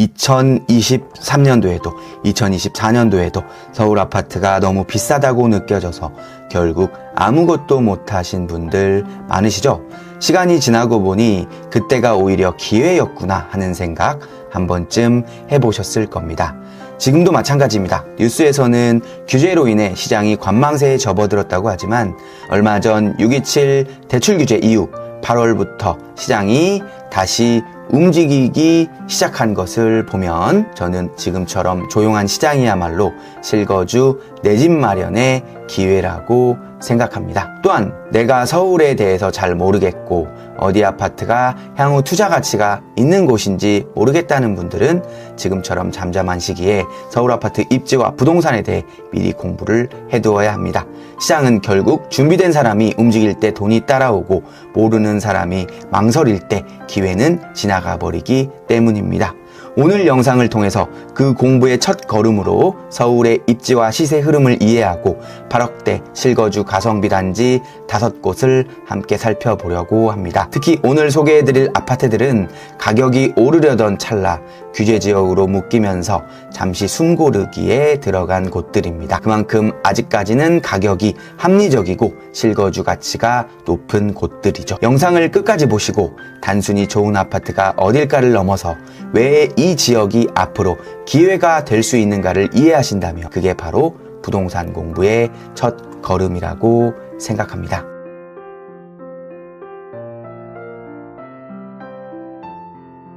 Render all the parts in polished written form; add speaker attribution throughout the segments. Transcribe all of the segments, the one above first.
Speaker 1: 2023년도에도 2024년도에도 서울 아파트가 너무 비싸다고 느껴져서 결국 아무것도 못하신 분들 많으시죠? 시간이 지나고 보니 그때가 오히려 기회였구나 하는 생각 한 번쯤 해보셨을 겁니다. 지금도 마찬가지입니다. 뉴스에서는 규제로 인해 시장이 관망세에 접어들었다고 하지만 얼마 전 6.27 대출 규제 이후 8월부터 시장이 다시 움직이기 시작한 것을 보면 저는 지금처럼 조용한 시장이야말로 실거주 내 집 마련의 기회라고 생각합니다. 또한 내가 서울에 대해서 잘 모르겠고 어디 아파트가 향후 투자 가치가 있는 곳인지 모르겠다는 분들은 지금처럼 잠잠한 시기에 서울 아파트 입지와 부동산에 대해 미리 공부를 해두어야 합니다. 시장은 결국 준비된 사람이 움직일 때 돈이 따라오고 모르는 사람이 망설일 때 기회는 지나가 버리기 때문입니다. 오늘 영상을 통해서 그 공부의 첫 걸음으로 서울의 입지와 시세 흐름을 이해하고 8억대 실거주 가성비 단지 5곳을 함께 살펴보려고 합니다. 특히 오늘 소개해드릴 아파트들은 가격이 오르려던 찰나 규제 지역으로 묶이면서 잠시 숨고르기에 들어간 곳들입니다. 그만큼 아직까지는 가격이 합리적이고 실거주 가치가 높은 곳들이죠. 영상을 끝까지 보시고 단순히 좋은 아파트가 어딜까를 넘어서 왜 이 지역이 앞으로 기회가 될 수 있는가를 이해하신다면 그게 바로 부동산 공부의 첫 걸음이라고 생각합니다.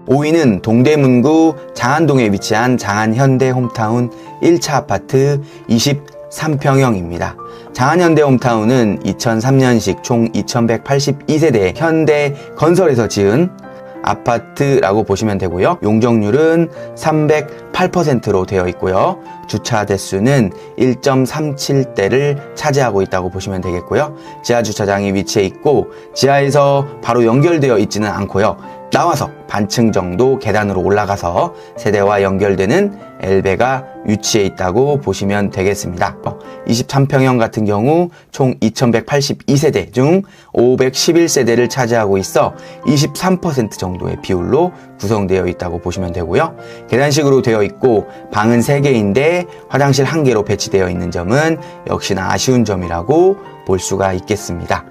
Speaker 1: (5위는) 동대문구 장안동에 위치한 장안현대홈타운 1차 아파트 23평형입니다. 장안현대홈타운은 2003년식 총 2182세대의 현대건설에서 지은 아파트라고 보시면 되고요. 용적률은 308%로 되어 있고요. 주차 대수는 1.37대를 차지하고 있다고 보시면 되겠고요. 지하 주차장이 위치해 있고 지하에서 바로 연결되어 있지는 않고요. 나와서 반층 정도 계단으로 올라가서 세대와 연결되는 엘베가 위치해 있다고 보시면 되겠습니다. 23평형 같은 경우 총 2182세대 중 511세대를 차지하고 있어 23% 정도의 비율로 구성되어 있다고 보시면 되고요. 계단식으로 되어 있고 방은 3개인데 화장실 1개로 배치되어 있는 점은 역시나 아쉬운 점이라고 볼 수가 있겠습니다.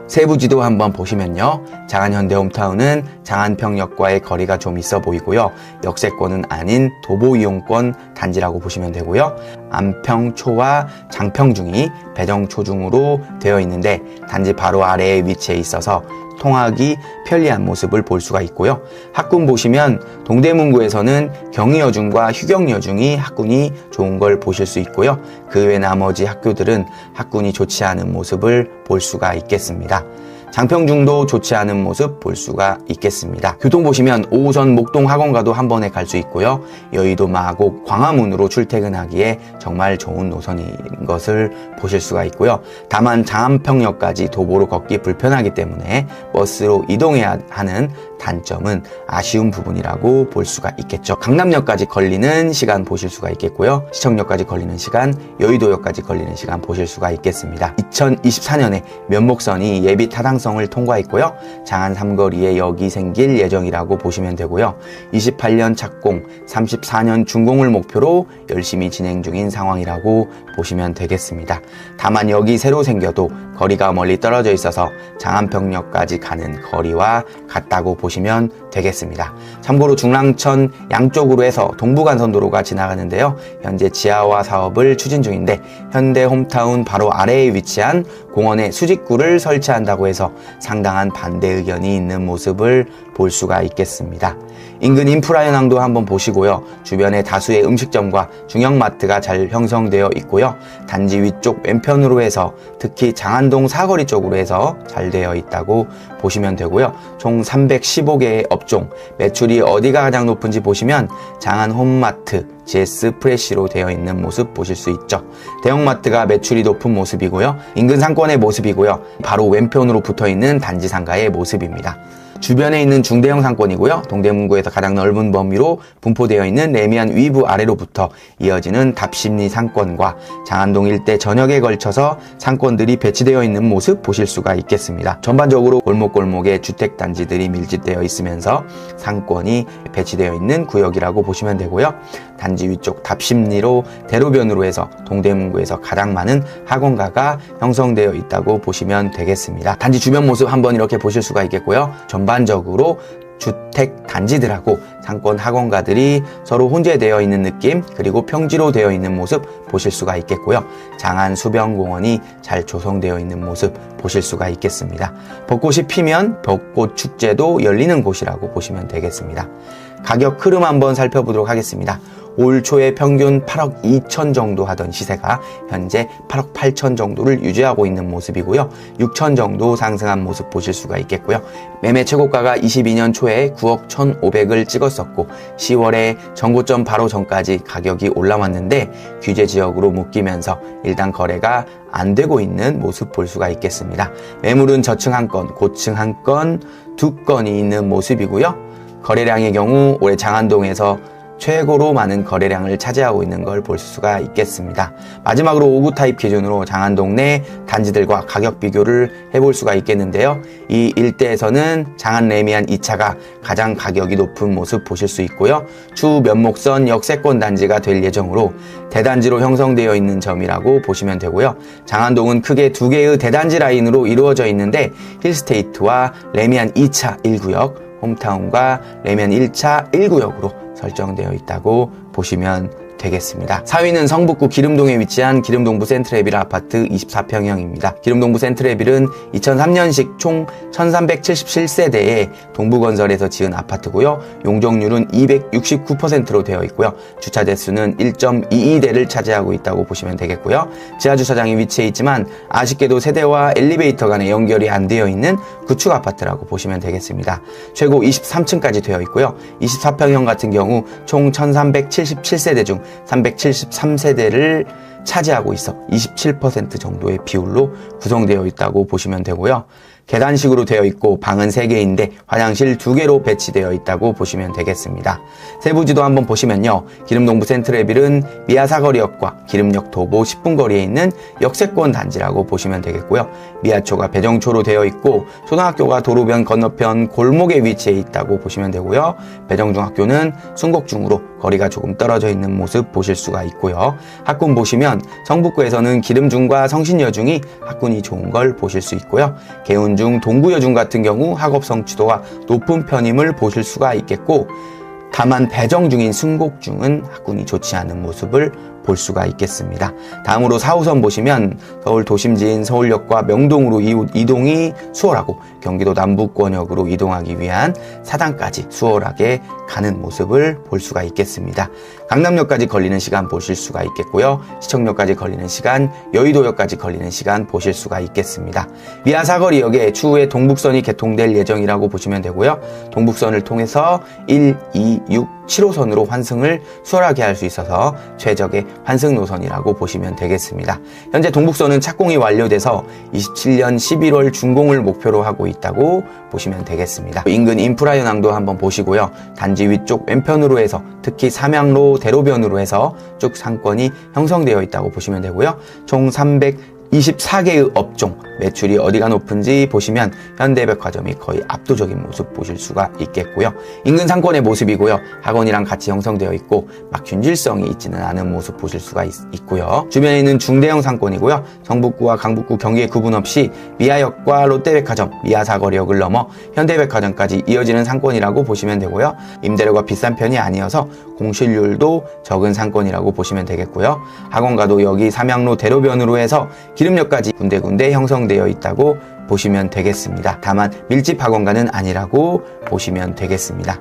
Speaker 1: 세부지도 한번 보시면요. 장안현대홈타운은 장안평역과의 거리가 좀 있어 보이고요. 역세권은 아닌 도보이용권 단지라고 보시면 되고요. 안평초와 장평중이 배정초중으로 되어 있는데 단지 바로 아래에 위치해 있어서 통학이 편리한 모습을 볼 수가 있고요. 학군 보시면 동대문구에서는 경희여중과 휴경여중이 학군이 좋은 걸 보실 수 있고요. 그 외 나머지 학교들은 학군이 좋지 않은 모습을 볼 수가 있겠습니다. 장평중도 좋지 않은 모습 볼 수가 있겠습니다. 교통 보시면 5호선 목동학원가도 한 번에 갈 수 있고요. 여의도 마곡 광화문으로 출퇴근하기에 정말 좋은 노선인 것을 보실 수가 있고요. 다만 장안평역까지 도보로 걷기 불편하기 때문에 버스로 이동해야 하는 단점은 아쉬운 부분이라고 볼 수가 있겠죠. 강남역까지 걸리는 시간 보실 수가 있겠고요. 시청역까지 걸리는 시간, 여의도역까지 걸리는 시간 보실 수가 있겠습니다. 2024년에 면목선이 예비 타당성을 통과했고요. 장안 삼거리에 역이 생길 예정이라고 보시면 되고요. 28년 착공, 34년 준공을 목표로 열심히 진행 중인 상황이라고 보시면 되겠습니다. 다만 역이 새로 생겨도 거리가 멀리 떨어져 있어서 장안평역까지 가는 거리와 같다고 보시면 되겠습니다. 참고로 중랑천 양쪽으로 해서 동부간선도로가 지나가는데요. 현재 지하화 사업을 추진 중인데 현대홈타운 바로 아래에 위치한 공원에 수직구를 설치한다고 해서 상당한 반대 의견이 있는 모습을 볼 수가 있겠습니다. 인근 인프라 현황도 한번 보시고요. 주변에 다수의 음식점과 중형마트가 잘 형성되어 있고요. 단지 위쪽 왼편으로 해서 특히 장안동 사거리 쪽으로 해서 잘 되어 있다고 보시면 되고요. 총 315개의 업종, 매출이 어디가 가장 높은지 보시면 장안 홈마트, GS 프레시로 되어 있는 모습 보실 수 있죠. 대형마트가 매출이 높은 모습이고요. 인근 상권의 모습이고요. 바로 왼편으로 붙어있는 단지 상가의 모습입니다. 주변에 있는 중대형 상권이고요. 동대문구에서 가장 넓은 범위로 분포되어 있는 레미안 위브 아래로부터 이어지는 답심리 상권과 장안동 일대 전역에 걸쳐서 상권들이 배치되어 있는 모습 보실 수가 있겠습니다. 전반적으로 골목골목에 주택단지들이 밀집되어 있으면서 상권이 배치되어 있는 구역이라고 보시면 되고요. 단지 위쪽 답심리로 대로변으로 해서 동대문구에서 가장 많은 학원가가 형성되어 있다고 보시면 되겠습니다. 단지 주변 모습 한번 이렇게 보실 수가 있겠고요. 전반적으로 주택 단지들하고 상권 학원가들이 서로 혼재되어 있는 느낌, 그리고 평지로 되어 있는 모습 보실 수가 있겠고요. 장안 수변공원이 잘 조성되어 있는 모습 보실 수가 있겠습니다. 벚꽃이 피면 벚꽃 축제도 열리는 곳이라고 보시면 되겠습니다. 가격 흐름 한번 살펴보도록 하겠습니다. 올 초에 평균 8억 2천 정도 하던 시세가 현재 8억 8천 정도를 유지하고 있는 모습이고요. 6천 정도 상승한 모습 보실 수가 있겠고요. 매매 최고가가 22년 초에 9억 1,500을 찍었었고 10월에 정고점 바로 전까지 가격이 올라왔는데 규제 지역으로 묶이면서 일단 거래가 안 되고 있는 모습 볼 수가 있겠습니다. 매물은 저층 한 건, 고층 한 건, 두 건이 있는 모습이고요. 거래량의 경우 올해 장안동에서 최고로 많은 거래량을 차지하고 있는 걸 볼 수가 있겠습니다. 마지막으로 5구 타입 기준으로 장안동 내 단지들과 가격 비교를 해볼 수가 있겠는데요. 이 일대에서는 장안 레미안 2차가 가장 가격이 높은 모습 보실 수 있고요. 추후 면목선 역세권 단지가 될 예정으로 대단지로 형성되어 있는 점이라고 보시면 되고요. 장안동은 크게 두 개의 대단지 라인으로 이루어져 있는데 힐스테이트와 레미안 2차 1구역, 홈타운과 레미안 1차 1구역으로 설정되어 있다고 보시면 되겠습니다. 4위는 성북구 기름동에 위치한 기름동부 센트레빌 아파트 24평형입니다. 기름동부 센트레빌은 2003년식 총 1377세대의 동부건설에서 지은 아파트고요. 용적률은 269%로 되어 있고요. 주차 대수는 1.22대를 차지하고 있다고 보시면 되겠고요. 지하주차장이 위치해 있지만 아쉽게도 세대와 엘리베이터 간에 연결이 안 되어 있는 구축 아파트라고 보시면 되겠습니다. 최고 23층까지 되어 있고요. 24평형 같은 경우 총 1377세대 중 373세대를 차지하고 있어 27% 정도의 비율로 구성되어 있다고 보시면 되고요. 계단식으로 되어 있고 방은 3개인데 화장실 2개로 배치되어 있다고 보시면 되겠습니다. 세부지도 한번 보시면요. 기름동부 센트레빌은 미아사거리역과 기름역 도보 10분 거리에 있는 역세권 단지라고 보시면 되겠고요. 미아초가 배정초로 되어 있고 초등학교가 도로변 건너편 골목에 위치해 있다고 보시면 되고요. 배정중학교는 순곡중으로 거리가 조금 떨어져 있는 모습 보실 수가 있고요. 학군 보시면 성북구에서는 기름중과 성신여중이 학군이 좋은 걸 보실 수 있고요. 개운중, 동구여중 같은 경우 학업 성취도가 높은 편임을 보실 수가 있겠고, 다만 배정 중인 순곡중은 학군이 좋지 않은 모습을 볼 수가 있겠습니다. 다음으로 4호선 보시면 서울 도심지인 서울역과 명동으로 이동이 수월하고 경기도 남부권역으로 이동하기 위한 사당까지 수월하게 가는 모습을 볼 수가 있겠습니다. 강남역까지 걸리는 시간 보실 수가 있겠고요. 시청역까지 걸리는 시간, 여의도역까지 걸리는 시간 보실 수가 있겠습니다. 미아사거리역에 추후에 동북선이 개통될 예정이라고 보시면 되고요. 동북선을 통해서 1, 2, 6, 7호선으로 환승을 수월하게 할 수 있어서 최적의 환승 노선이라고 보시면 되겠습니다. 현재 동북선은 착공이 완료돼서 27년 11월 준공을 목표로 하고 있다고 보시면 되겠습니다. 인근 인프라 현황도 한번 보시고요. 단지 위쪽 왼편으로 해서 특히 삼양로 대로변으로 해서 쭉 상권이 형성되어 있다고 보시면 되고요. 총 324개의 업종, 매출이 어디가 높은지 보시면 현대백화점이 거의 압도적인 모습 보실 수가 있겠고요. 인근 상권의 모습이고요. 학원이랑 같이 형성되어 있고 막 균질성이 있지는 않은 모습 보실 수가 있고요. 주변에 있는 중대형 상권이고요. 성북구와 강북구 경기에 구분 없이 미아역과 롯데백화점, 미아사거리역을 넘어 현대백화점까지 이어지는 상권이라고 보시면 되고요. 임대료가 비싼 편이 아니어서 공실률도 적은 상권이라고 보시면 되겠고요. 학원가도 여기 삼양로 대로변으로 해서 기름역까지 군데군데 형성되어 있다고 보시면 되겠습니다. 다만 밀집 학원가는 아니라고 보시면 되겠습니다.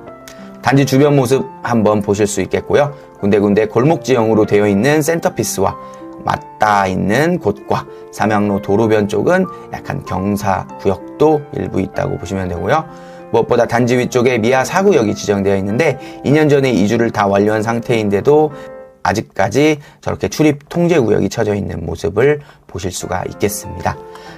Speaker 1: 단지 주변 모습 한번 보실 수 있겠고요. 군데군데 골목지형으로 되어 있는 센터피스와 맞닿아 있는 곳과 삼양로 도로변 쪽은 약간 경사구역도 일부 있다고 보시면 되고요. 무엇보다 단지 위쪽에 미아 4구역이 지정되어 있는데 2년 전에 이주를 다 완료한 상태인데도 아직까지 저렇게 출입 통제구역이 쳐져 있는 모습을 보실 수가 있겠습니다.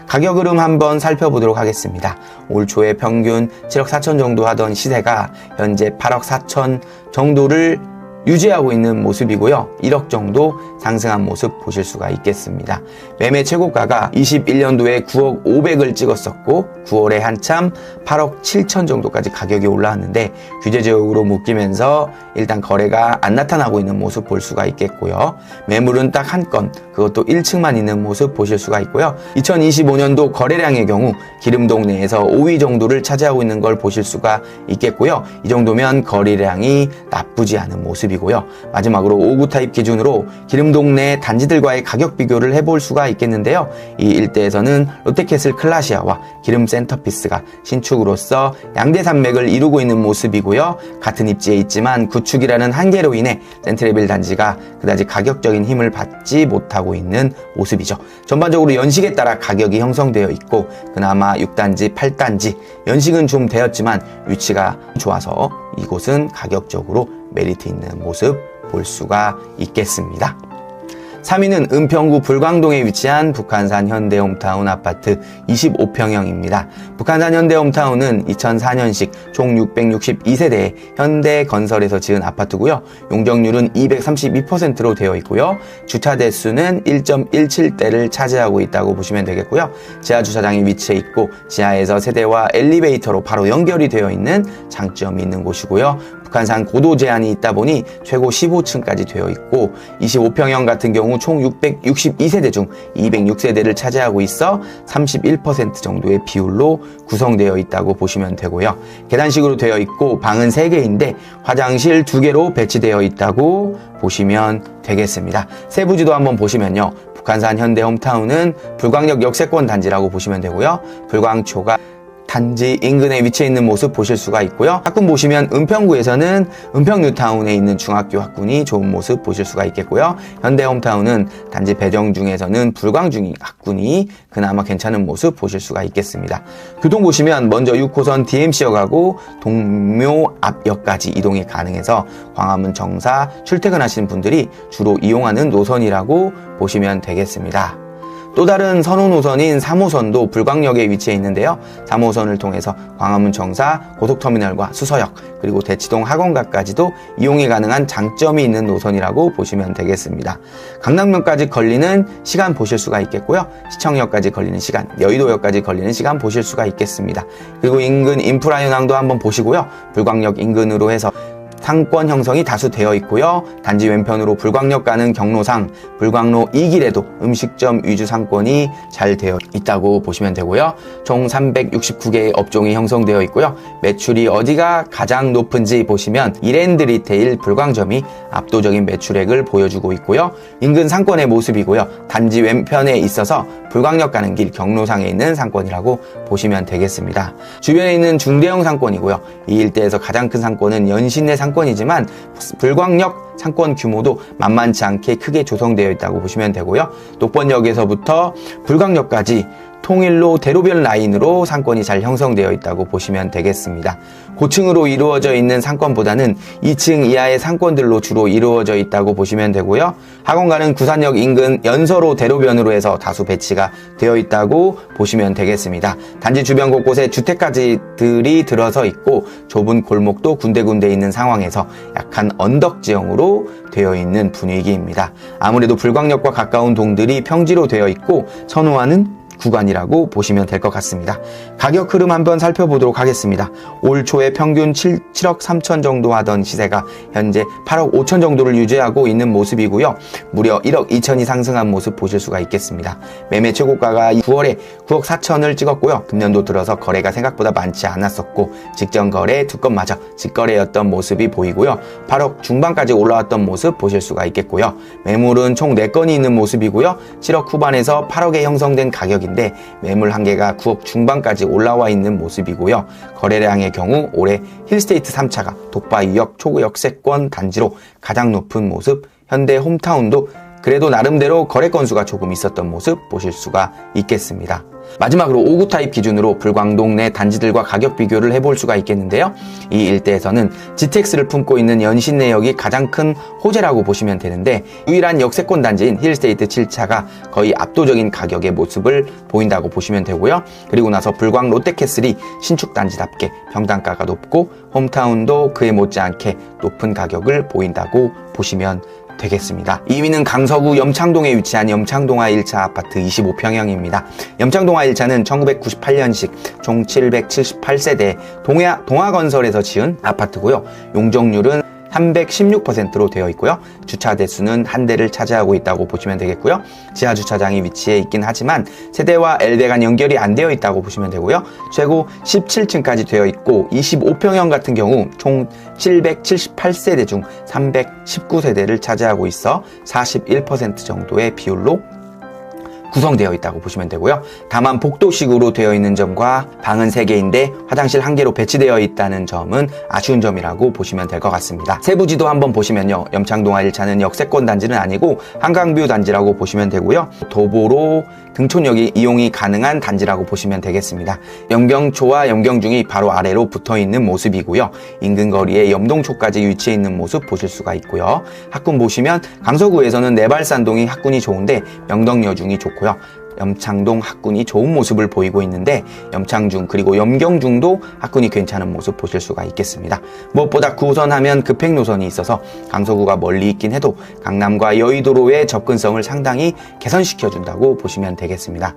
Speaker 1: 가격 흐름 한번 살펴보도록 하겠습니다. 올 초에 평균 7억 4천 정도 하던 시세가 현재 8억 4천 정도를 유지하고 있는 모습이고요. 1억 정도 상승한 모습 보실 수가 있겠습니다. 매매 최고가가 21년도에 9억 500을 찍었었고 9월에 한참 8억 7천 정도까지 가격이 올라왔는데 규제지역으로 묶이면서 일단 거래가 안 나타나고 있는 모습 볼 수가 있겠고요. 매물은 딱 한 건, 그것도 1층만 있는 모습 보실 수가 있고요. 2025년도 거래량의 경우 기름동 내에서 5위 정도를 차지하고 있는 걸 보실 수가 있겠고요. 이 정도면 거래량이 나쁘지 않은 모습이고요. 마지막으로 5구 타입 기준으로 기름동 내 단지들과의 가격 비교를 해볼 수가 있겠는데요. 이 일대에서는 롯데캐슬 클라시아와 기름 센터피스가 신축으로서 양대 산맥을 이루고 있는 모습이고요. 같은 입지에 있지만 구축이라는 한계로 인해 센트레빌 단지가 그다지 가격적인 힘을 받지 못하고 있는 모습이죠. 전반적으로 연식에 따라 가격이 형성되어 있고 그나마 6단지, 8단지 연식은 좀 되었지만 위치가 좋아서 이곳은 가격적으로 메리트 있는 모습 볼 수가 있겠습니다. 3위는 은평구 불광동에 위치한 북한산 현대홈타운 아파트 25평형입니다. 북한산 현대홈타운은 2004년식 총 662세대의 현대건설에서 지은 아파트고요. 용적률은 232%로 되어 있고요. 주차 대수는 1.17대를 차지하고 있다고 보시면 되겠고요. 지하 주차장이 위치해 있고 지하에서 세대와 엘리베이터로 바로 연결이 되어 있는 장점이 있는 곳이고요. 북한산 고도 제한이 있다 보니 최고 15층까지 되어 있고 25평형 같은 경우 총 662세대 중 206세대를 차지하고 있어 31% 정도의 비율로 구성되어 있다고 보시면 되고요. 계단식으로 되어 있고 방은 3개인데 화장실 2개로 배치되어 있다고 보시면 되겠습니다. 세부지도 한번 보시면요. 북한산 현대홈타운은 불광역 역세권 단지라고 보시면 되고요. 불광초가 단지 인근에 위치해 있는 모습 보실 수가 있고요. 학군 보시면 은평구에서는 은평뉴타운에 있는 중학교 학군이 좋은 모습 보실 수가 있겠고요. 현대홈타운은 단지 배정 중에서는 불광중 학군이 그나마 괜찮은 모습 보실 수가 있겠습니다. 교통 보시면 먼저 6호선 DMC역하고 동묘 앞역까지 이동이 가능해서 광화문 정사 출퇴근하시는 분들이 주로 이용하는 노선이라고 보시면 되겠습니다. 또 다른 선호 노선인 3호선도 불광역에 위치해 있는데요. 3호선을 통해서 광화문 정사, 고속터미널과 수서역, 그리고 대치동 학원가까지도 이용이 가능한 장점이 있는 노선이라고 보시면 되겠습니다. 강남역까지 걸리는 시간 보실 수가 있겠고요. 시청역까지 걸리는 시간, 여의도역까지 걸리는 시간 보실 수가 있겠습니다. 그리고 인근 인프라 현황도 한번 보시고요. 불광역 인근으로 해서 상권 형성이 다수 되어 있고요. 단지 왼편으로 불광역 가는 경로상 불광로 2길에도 음식점 위주 상권이 잘 되어 있다고 보시면 되고요. 총 369개의 업종이 형성되어 있고요. 매출이 어디가 가장 높은지 보시면 이랜드 리테일 불광점이 압도적인 매출액을 보여주고 있고요. 인근 상권의 모습이고요. 단지 왼편에 있어서 불광역 가는 길 경로상에 있는 상권이라고 보시면 되겠습니다. 주변에 있는 중대형 상권이고요. 이 일대에서 가장 큰 상권은 연신내 상권이지만 불광역 상권 규모도 만만치 않게 크게 조성되어 있다고 보시면 되고요. 녹번역에서부터 불광역까지 통일로 대로변 라인으로 상권이 잘 형성되어 있다고 보시면 되겠습니다. 고층으로 이루어져 있는 상권보다는 2층 이하의 상권들로 주로 이루어져 있다고 보시면 되고요. 학원가는 구산역 인근 연서로 대로변으로 해서 다수 배치가 되어 있다고 보시면 되겠습니다. 단지 주변 곳곳에 주택가들이 들어서 있고 좁은 골목도 군데군데 있는 상황에서 약간 언덕 지형으로 되어 있는 분위기입니다. 아무래도 불광역과 가까운 동들이 평지로 되어 있고 선호하는 구간이라고 보시면 될 것 같습니다. 가격 흐름 한번 살펴보도록 하겠습니다. 올 초에 평균 7억 3천 정도 하던 시세가 현재 8억 5천 정도를 유지하고 있는 모습이고요. 무려 1억 2천이 상승한 모습 보실 수가 있겠습니다. 매매 최고가가 9월에 9억 4천을 찍었고요. 금년도 들어서 거래가 생각보다 많지 않았었고 직전 거래 2건마저 직거래였던 모습이 보이고요. 8억 중반까지 올라왔던 모습 보실 수가 있겠고요. 매물은 총 4건이 있는 모습이고요. 7억 후반에서 8억에 형성된 가격인데 매물 한계가 9억 중반까지 올라와 있는 모습이고요. 거래량의 경우 올해 힐스테이트 3차가 독바 2억 초역세권 단지로 가장 높은 모습, 현대 홈타운도 그래도 나름대로 거래 건수가 조금 있었던 모습 보실 수가 있겠습니다. 마지막으로 5구 타입 기준으로 불광동 내 단지들과 가격 비교를 해볼 수가 있겠는데요. 이 일대에서는 GTX를 품고 있는 연신 내역이 가장 큰 호재라고 보시면 되는데, 유일한 역세권 단지인 힐스테이트 7차가 거의 압도적인 가격의 모습을 보인다고 보시면 되고요. 그리고 나서 불광 롯데캐슬이 신축 단지답게 평당가가 높고 홈타운도 그에 못지않게 높은 가격을 보인다고 보시면 되겠습니다. 2위는 강서구 염창동에 위치한 염창동화 1차 아파트 25평형입니다. 염창동화 1차는 1998년식 총 778세대 동아건설에서 지은 아파트고요. 용적률은 316%로 되어 있고요. 주차 대수는 한 대를 차지하고 있다고 보시면 되겠고요. 지하 주차장이 위치해 있긴 하지만 세대와 L대 간 연결이 안 되어 있다고 보시면 되고요. 최고 17층까지 되어 있고 25평형 같은 경우 총 778세대 중 319세대를 차지하고 있어 41% 정도의 비율로 구성되어 있다고 보시면 되고요. 다만 복도식으로 되어 있는 점과 방은 3개인데 화장실 1개로 배치되어 있다는 점은 아쉬운 점이라고 보시면 될 것 같습니다. 세부지도 한번 보시면요. 염창동화 1차는 역세권 단지는 아니고 한강뷰 단지라고 보시면 되고요. 도보로 등촌역이 이용이 가능한 단지라고 보시면 되겠습니다. 염경초와 염경중이 바로 아래로 붙어있는 모습이고요. 인근 거리에 염동초까지 위치해 있는 모습 보실 수가 있고요. 학군 보시면 강서구에서는 내발산동이 학군이 좋은데 명덕여중이 좋고 염창동 학군이 좋은 모습을 보이고 있는데, 염창중 그리고 염경중도 학군이 괜찮은 모습 보실 수가 있겠습니다. 무엇보다 9호선 하면 급행 노선이 있어서 강서구가 멀리 있긴 해도 강남과 여의도로의 접근성을 상당히 개선시켜준다고 보시면 되겠습니다.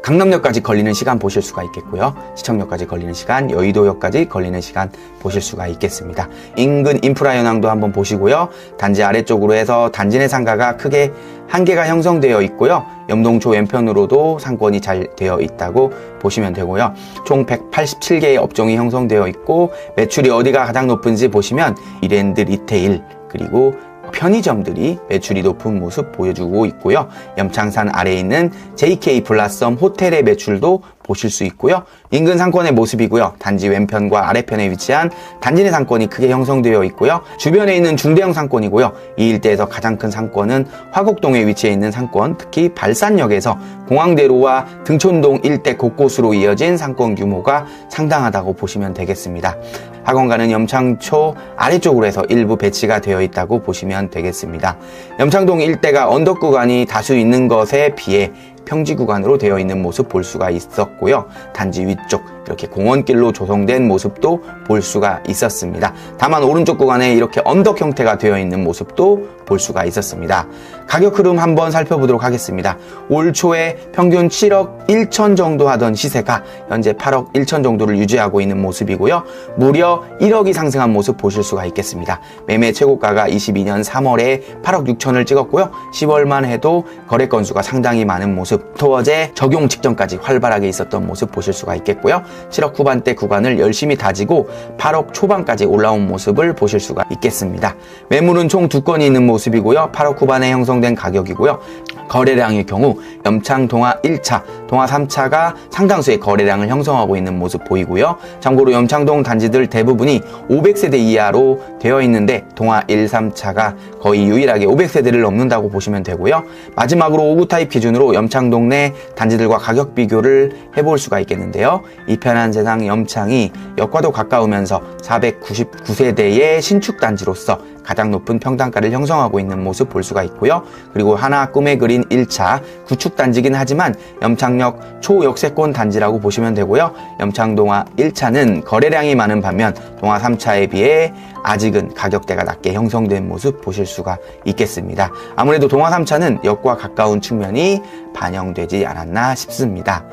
Speaker 1: 강남역까지 걸리는 시간 보실 수가 있겠고요. 시청역까지 걸리는 시간, 여의도역까지 걸리는 시간 보실 수가 있겠습니다. 인근 인프라 현황도 한번 보시고요. 단지 아래쪽으로 해서 단지 내 상가가 크게 한 개가 형성되어 있고요. 염동초 왼편으로도 상권이 잘 되어 있다고 보시면 되고요. 총 187개의 업종이 형성되어 있고, 매출이 어디가 가장 높은지 보시면 이랜드 리테일 그리고 편의점들이 매출이 높은 모습 보여주고 있고요. 염창산 아래에 있는 JK 블라썸 호텔의 매출도 보실 수 있고요. 인근 상권의 모습이고요. 단지 왼편과 아래편에 위치한 단지 내 상권이 크게 형성되어 있고요. 주변에 있는 중대형 상권이고요. 이 일대에서 가장 큰 상권은 화곡동에 위치해 있는 상권, 특히 발산역에서 공항대로와 등촌동 일대 곳곳으로 이어진 상권 규모가 상당하다고 보시면 되겠습니다. 학원가는 염창초 아래쪽으로 해서 일부 배치가 되어 있다고 보시면 되겠습니다. 염창동 일대가 언덕 구간이 다수 있는 것에 비해 평지 구간으로 되어 있는 모습 볼 수가 있었고요. 단지 위쪽 이렇게 공원길로 조성된 모습도 볼 수가 있었습니다. 다만 오른쪽 구간에 이렇게 언덕 형태가 되어 있는 모습도 볼 수가 있었습니다. 가격 흐름 한번 살펴보도록 하겠습니다. 올 초에 평균 7억 1천 정도 하던 시세가 현재 8억 1천 정도를 유지하고 있는 모습이고요. 무려 1억이 상승한 모습 보실 수가 있겠습니다. 매매 최고가가 22년 3월에 8억 6천을 찍었고요. 10월만 해도 거래 건수가 상당히 많은 모습, 토어제 적용 직전까지 활발하게 있었던 모습 보실 수가 있겠고요. 7억 후반대 구간을 열심히 다지고 8억 초반까지 올라온 모습을 보실 수가 있겠습니다. 매물은 총 2건이 있는 모습이고요. 8억 후반에 형성된 가격이고요. 거래량의 경우 염창 동화 1차, 동화 3차가 상당수의 거래량을 형성하고 있는 모습 보이고요. 참고로 염창동 단지들 대부분이 500세대 이하로 되어 있는데 동화 1, 3차가 거의 유일하게 500세대를 넘는다고 보시면 되고요. 마지막으로 5구 타입 기준으로 염창동 내 단지들과 가격 비교를 해볼 수가 있겠는데요. 이 편한 세상 염창이 역과도 가까우면서 499세대의 신축 단지로서 가장 높은 평당가를 형성하고 있는 모습 볼 수가 있고요. 그리고 하나 꿈에 그린 1차 구축 단지긴 하지만 염창역 초역세권 단지라고 보시면 되고요. 염창동화 1차는 거래량이 많은 반면 동화 3차에 비해 아직은 가격대가 낮게 형성된 모습 보실 수가 있겠습니다. 아무래도 동화 3차는 역과 가까운 측면이 반영되지 않았나 싶습니다.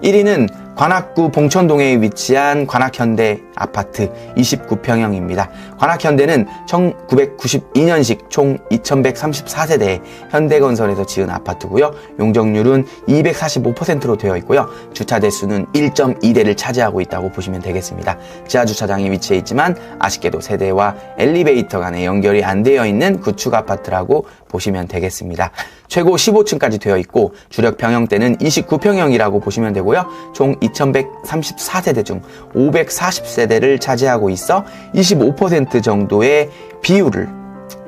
Speaker 1: 1위는 관악구 봉천동에 위치한 관악현대 아파트 29평형입니다. 관악현대는 1992년식 총 2134세대의 현대건설에서 지은 아파트고요. 용적률은 245%로 되어 있고요. 주차 대수는 1.2대를 차지하고 있다고 보시면 되겠습니다. 지하 주차장이 위치해 있지만 아쉽게도 세대와 엘리베이터 간에 연결이 안 되어 있는 구축 아파트라고 보시면 되겠습니다. 최고 15층까지 되어 있고 주력 평형대는 29평형이라고 보시면 되고요. 총 2134세대 중 540세대를 차지하고 있어 25% 정도의 비율을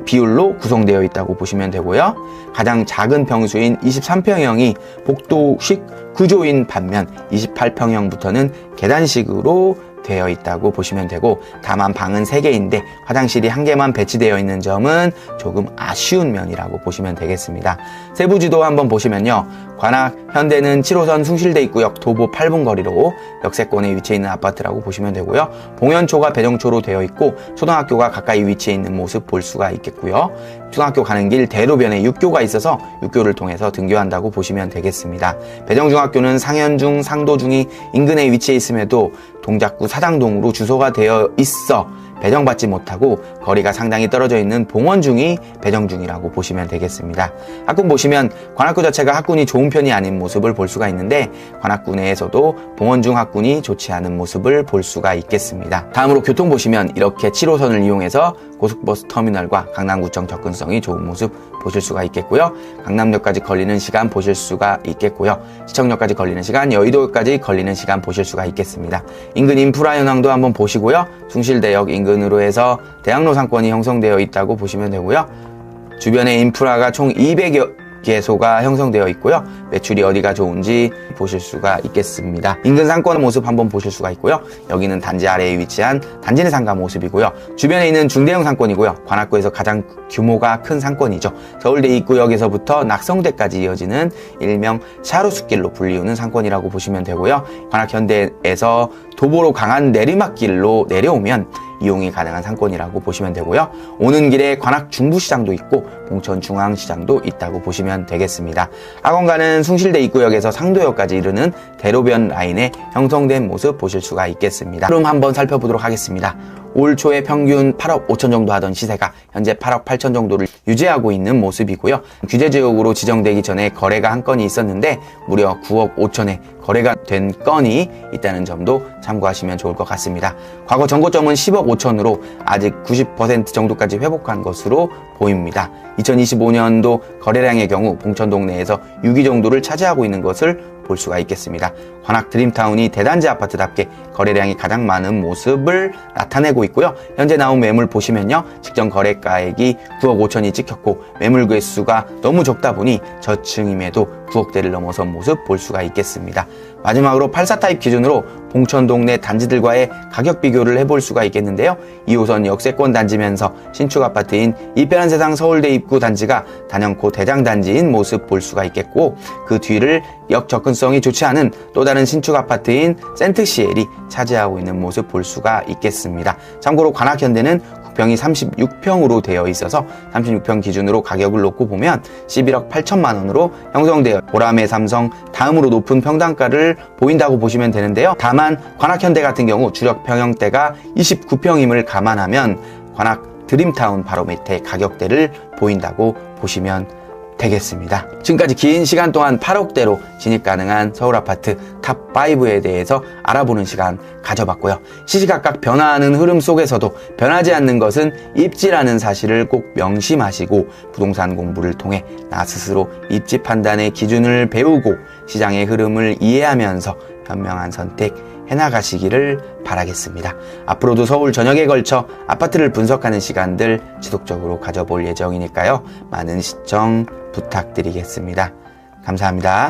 Speaker 1: 비율로 구성되어 있다고 보시면 되고요. 가장 작은 평수인 23평형이 복도식 구조인 반면 28평형부터는 계단식으로 되어 있다고 보시면 되고, 다만 방은 3개인데 화장실이 1개만 배치되어 있는 점은 조금 아쉬운 면이라고 보시면 되겠습니다. 세부지도 한번 보시면요. 관악 현대는 7호선 숭실대 입구역 도보 8분 거리로 역세권에 위치해 있는 아파트라고 보시면 되고요. 봉현초가 배정초로 되어 있고 초등학교가 가까이 위치해 있는 모습 볼 수가 있겠고요. 초등학교 가는 길 대로변에 육교가 있어서 육교를 통해서 등교한다고 보시면 되겠습니다. 배정중학교는 상현중, 상도중이 인근에 위치해 있음에도 동작구 사당동으로 주소가 되어 있어 배정받지 못하고 거리가 상당히 떨어져 있는 봉원중이 배정중이라고 보시면 되겠습니다. 학군 보시면 관악구 자체가 학군이 좋은 편이 아닌 모습을 볼 수가 있는데 관악구 내에서도 봉원중 학군이 좋지 않은 모습을 볼 수가 있겠습니다. 다음으로 교통 보시면 이렇게 7호선을 이용해서 고속버스 터미널과 강남구청 접근성이 좋은 모습 보실 수가 있겠고요. 강남역까지 걸리는 시간 보실 수가 있겠고요. 시청역까지 걸리는 시간, 여의도까지 걸리는 시간 보실 수가 있겠습니다. 인근 인프라 현황도 한번 보시고요. 숭실대역 인근으로 해서 대학로 상권이 형성되어 있다고 보시면 되고요. 주변에 인프라가 총 200여 개소가 형성되어 있고요. 매출이 어디가 좋은지 보실 수가 있겠습니다. 인근 상권 모습 한번 보실 수가 있고요. 여기는 단지 아래에 위치한 단지내 상가 모습이고요. 주변에 있는 중대형 상권이고요. 관악구에서 가장 규모가 큰 상권이죠. 서울대 입구역에서부터 낙성대까지 이어지는 일명 샤루숲길로 불리우는 상권이라고 보시면 되고요. 관악현대에서 도보로 강한 내리막길로 내려오면 이용이 가능한 상권이라고 보시면 되고요. 오는 길에 관악 중부시장도 있고 봉천 중앙시장도 있다고 보시면 되겠습니다. 학원가는 숭실대 입구역에서 상도역까지 이르는 대로변 라인에 형성된 모습 보실 수가 있겠습니다. 그럼 한번 살펴보도록 하겠습니다. 올 초에 평균 8억 5천 정도 하던 시세가 현재 8억 8천 정도를 유지하고 있는 모습이고요. 규제지역으로 지정되기 전에 거래가 한 건이 있었는데 무려 9억 5천에 거래가 된 건이 있다는 점도 참고하시면 좋을 것 같습니다. 과거 전고점은 10억 5천으로 아직 90% 정도까지 회복한 것으로 보입니다. 2025년도 거래량의 경우 봉천동 내에서 6위 정도를 차지하고 있는 것을 볼 수가 있겠습니다. 관악 드림타운이 대단지 아파트답게 거래량이 가장 많은 모습을 나타내고 있고요. 현재 나온 매물 보시면요. 직전 거래가액이 9억 5천이 찍혔고 매물 개수가 너무 적다 보니 저층임에도 9억대를 넘어선 모습 볼 수가 있겠습니다. 마지막으로 84타입 기준으로 봉천동 내 단지들과의 가격 비교를 해볼 수가 있겠는데요. 2호선 역세권 단지면서 신축 아파트인 이편한 세상 서울대 입구 단지가 단연코 대장 단지인 모습 볼 수가 있겠고, 그 뒤를 역 접근성이 좋지 않은 또 다른 신축 아파트인 센트시엘이 차지하고 있는 모습 볼 수가 있겠습니다. 참고로 관악현대는 국평이 36평으로 되어 있어서 36평 기준으로 가격을 놓고 보면 11억 8천만 원으로 형성되어 보라매 삼성 다음으로 높은 평당가를 보인다고 보시면 되는데요. 다만 관악현대 같은 경우 주력 평형대가 29평임을 감안하면 관악 드림타운 바로 밑에 가격대를 보인다고 보시면 되겠습니다. 지금까지 긴 시간 동안 8억대로 진입 가능한 서울 아파트 탑5에 대해서 알아보는 시간 가져봤고요. 시시각각 변화하는 흐름 속에서도 변하지 않는 것은 입지라는 사실을 꼭 명심하시고 부동산 공부를 통해 나 스스로 입지 판단의 기준을 배우고 시장의 흐름을 이해하면서 현명한 선택 해나가시기를 바라겠습니다. 앞으로도 서울 전역에 걸쳐 아파트를 분석하는 시간들 지속적으로 가져볼 예정이니까요. 많은 시청 부탁드리겠습니다. 감사합니다.